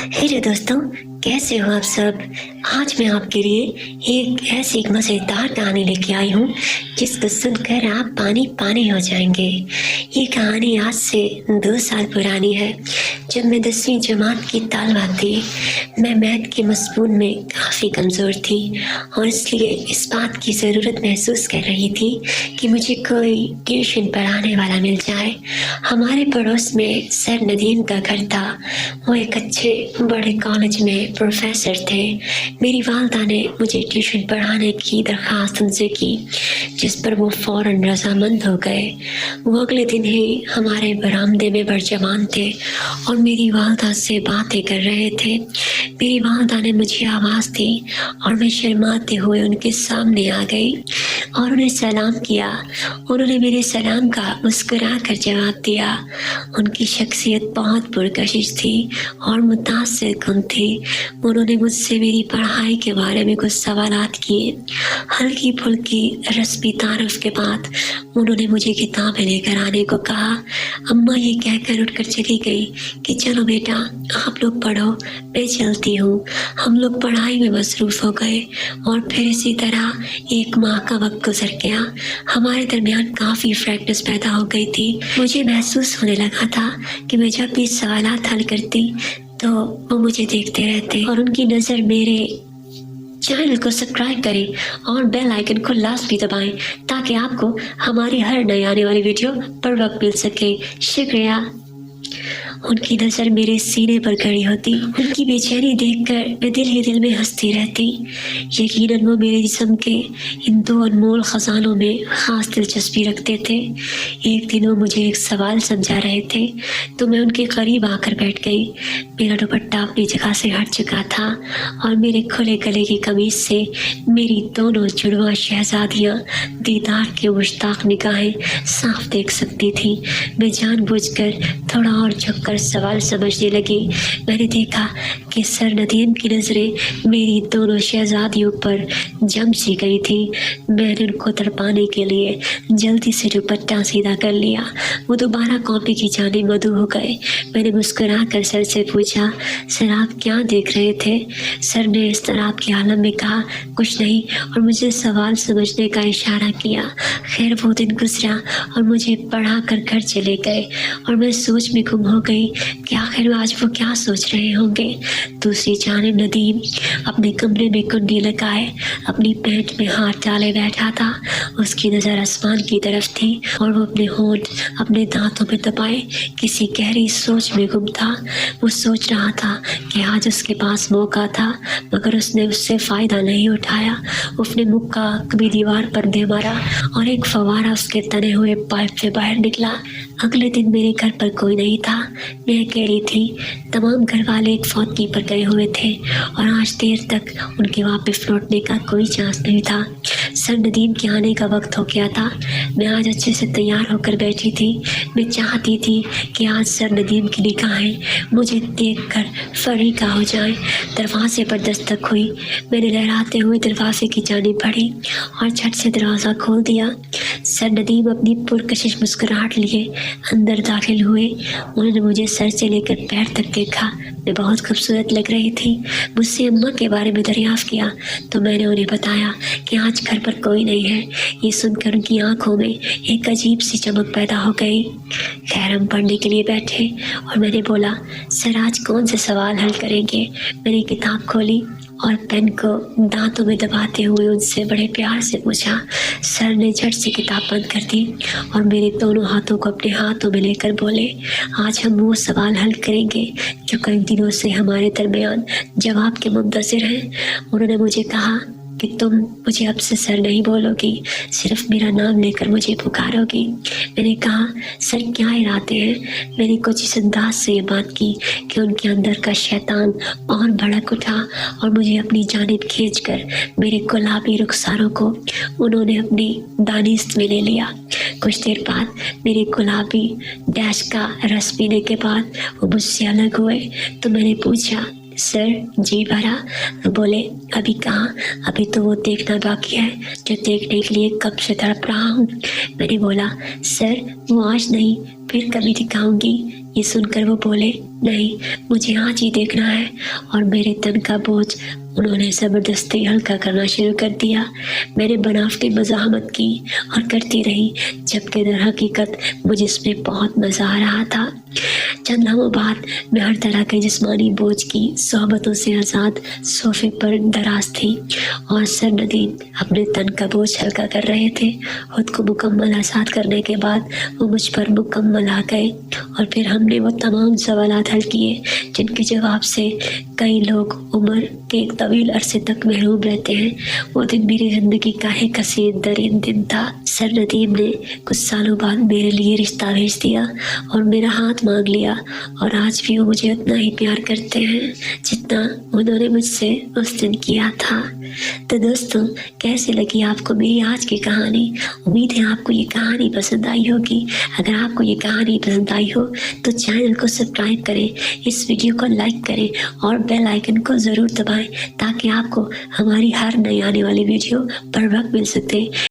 Hello दोस्तों, कैसे हो आप सब। आज मैं आपके लिए एक मज़ेदार कहानी लेके आई हूँ जिसको सुनकर आप पानी पानी हो जाएंगे। ये कहानी आज से 2 साल पुरानी है। जब मैं 10वीं जमात की तालिबा थी, मैं मैथ के मज़मून में काफ़ी कमज़ोर थी और इसलिए इस बात की ज़रूरत महसूस कर रही थी कि मुझे कोई ट्यूशन पढ़ाने वाला मिल जाए। हमारे पड़ोस में सर नदीम का घर था। वो एक अच्छे बड़े कॉलेज में प्रोफेसर थे। मेरी वालदा ने मुझे ट्यूशन पढ़ाने की दरख्वास्त उनसे की, जिस पर वो फ़ौरन रजामंद हो गए। वो अगले दिन ही हमारे बरामदे में बरजमान थे और मेरी वालदा से बातें कर रहे थे। मेरी वालदा ने मुझे आवाज़ दी और मैं शर्माते हुए उनके सामने आ गई और उन्हें सलाम किया। उन्होंने मेरे सलाम का मुस्कुरा कर जवाब दिया। उनकी शख्सियत बहुत पुरकशिश थी और मुतासिर कुन थी। उन्होंने मुझसे मेरी पढ़ाई के बारे में कुछ सवालात किए। हल्की फुल्की रस्मी तारफ़ के बाद उन्होंने मुझे किताबें लेकर आने को कहा। अम्मा ये कहकर उठकर चली गई कि चलो बेटा, आप लोग पढ़ो, मैं चलती हूँ। हम लोग पढ़ाई में मसरूफ़ हो गए और फिर इसी तरह 1 माह का वक्त गुजर गया। हमारे दरमियान काफ़ी फ्रैक्टिस पैदा हो गई थी। मुझे महसूस होने लगा था कि मैं जब भी सवालात हल करती तो वो मुझे देखते रहते और उनकी नज़र मेरे चैनल को सब्सक्राइब करें और बेल आइकन को लाजमी दबाएं ताकि आपको हमारी हर नई आने वाली वीडियो पर वक्त मिल सके। शुक्रिया। उनकी नज़र मेरे सीने पर खड़ी होती। उनकी बेचैनी देखकर मैं दिल ही दिल में हंसती रहती। यकीनन वो मेरे जिस्म के इन 2 अनमोल ख़जानों में ख़ास दिलचस्पी रखते थे। एक दिन वो मुझे एक सवाल समझा रहे थे तो मैं उनके करीब आकर बैठ गई। मेरा दुपट्टा अपनी जगह से हट चुका था और मेरे खुले गले की कमीज से मेरी दोनों जुड़वा शहजादियाँ दीदार के मुश्ताक निगाहें साफ देख सकती थी। मैं जानबूझकर थोड़ा और झुककर सवाल समझने लगी। मैंने देखा कि सर नदीम की नज़रें मेरी दोनों शहजादियों पर जम सी गई थी। मैंने उनको तड़पाने के लिए जल्दी से दुपट्टा सीधा कर लिया। वो दोबारा कॉपी की जाने मधु हो गए। मैंने मुस्कुरा कर सर से पूछा, सर आप क्या देख रहे थे। सर ने इस तरह के आलम में कहा, कुछ नहीं, और मुझे सवाल समझने का इशारा किया। खैर वो दिन गुजरा और मुझे पढ़ा कर घर चले गए और मैं सोच में गुम हो गई कि आखिर आज वो क्या सोच रहे होंगे। दूसरी जानिब नदीम अपने कमरे में कुंडी लगाए अपनी पैंट में हाथ डाले बैठा था। उसकी नज़र आसमान की तरफ थी और वो अपने होंठ अपने दांतों में दबाए किसी गहरी सोच में गुम था। वो सोच रहा था कि आज उसके पास मौका था, मगर उसने उससे फ़ायदा नहीं उठाया। उसने मुक्का कभी दीवार पर दे मारा और एक फवारा उसके तने हुए पाइप से बाहर निकला। अगले दिन मेरे घर पर कोई नहीं था। मैं अकेली थी। तमाम घर वाले एक फौतगी पर गए हुए थे और आज देर तक उनके वापस लौटने का कोई चांस नहीं था। सर नदीम के आने का वक्त हो गया था। मैं आज अच्छे से तैयार होकर बैठी थी। मैं चाहती थी कि आज सर नदीम की निगाहें मुझे देखकर फरीका हो जाएं। दरवाजे पर दस्तक हुई। मैंने लहराते हुए दरवाजे की जानिब बढ़ी और झट से दरवाज़ा खोल दिया। सर नदीम अपनी पुरकशिश मुस्कुराहट लिए अंदर दाखिल हुए। उन्होंने मुझे सर से लेकर पैर तक देखा। मैं बहुत खूबसूरत लग रही थी। मुझसे अम्मा के बारे में दरियाफ़्त किया तो मैंने उन्हें बताया कि आज घर पर कोई नहीं है। ये सुनकर उनकी आंखों में एक अजीब सी चमक पैदा हो गई। खैर हम पढ़ने के लिए बैठे और मैंने बोला, सर आज कौन से सवाल हल करेंगे। मैंने किताब खोली और पेन को दांतों में दबाते हुए उनसे बड़े प्यार से पूछा। सर ने झट से किताब बंद कर दी और मेरे दोनों हाथों को अपने हाथों में लेकर बोले, आज हम वो सवाल हल करेंगे जो कई दिनों से हमारे दरमियान जवाब के मुंतज़िर हैं। उन्होंने मुझे कहा कि तुम मुझे अब से सर नहीं बोलोगी, सिर्फ मेरा नाम लेकर मुझे पुकारोगी। मैंने कहा, सर क्या इरादे हैं। मैंने कुछ इस अंदाज से ये बात की कि उनके अंदर का शैतान और भड़क उठा और मुझे अपनी जानिब खींचकर मेरे गुलाबी रुखसारों को उन्होंने अपनी दानिस्त में ले लिया। कुछ देर बाद मेरे गुलाबी डैश का रस पीने के बाद वो मुझसे अलग हुए तो मैंने पूछा, सर जी भरा। बोले अभी कहाँ, अभी तो वो देखना बाकी है जो देखने के लिए कब से तड़प रहा हूँ। मैंने बोला सर वो आज नहीं फिर कभी दिखाऊंगी। ये सुनकर वो बोले नहीं मुझे आज ही देखना है, और मेरे तन का बोझ उन्होंने ज़बरदस्ती हल्का करना शुरू कर दिया। मैंने बनावटी मज़ाहमत की और करती रही, जबकि दर हकीकत मुझे इसमें बहुत मज़ा आ रहा था। चंद लम्हों बाद मैं हर तरह के जिस्मानी बोझ की सोहबतों से आज़ाद सोफे पर दराज थी और सर नदीम अपने तन का बोझ हल्का कर रहे थे। खुद को मुकम्मल आज़ाद करने के बाद वो मुझ पर मुकम्मल आ गए और फिर हमने वो तमाम सवालात हल किए जिनके जवाब से कई लोग उम्र के एक तवील अरसे तक महरूम रहते हैं। वो दिन मेरी ज़िंदगी का एक हसीन तरीन दिन था। सर नदीम ने कुछ सालों बाद मेरे लिए रिश्ता भेज दिया और मेरा हाथ मांग लिया, और आज भी वो मुझे उतना ही प्यार करते हैं जितना उन्होंने मुझसे उस दिन किया था। तो दोस्तों कैसे लगी आपको मेरी आज की कहानी? उम्मीद है आपको ये कहानी पसंद आई होगी। अगर आपको ये कहानी पसंद आई हो तो चैनल को सब्सक्राइब करें, इस वीडियो को लाइक करें और बेल आइकन को ज़रूर दबाएं ताकि आपको हमारी हर नई आने वाली वीडियो बर वक्त मिल सके।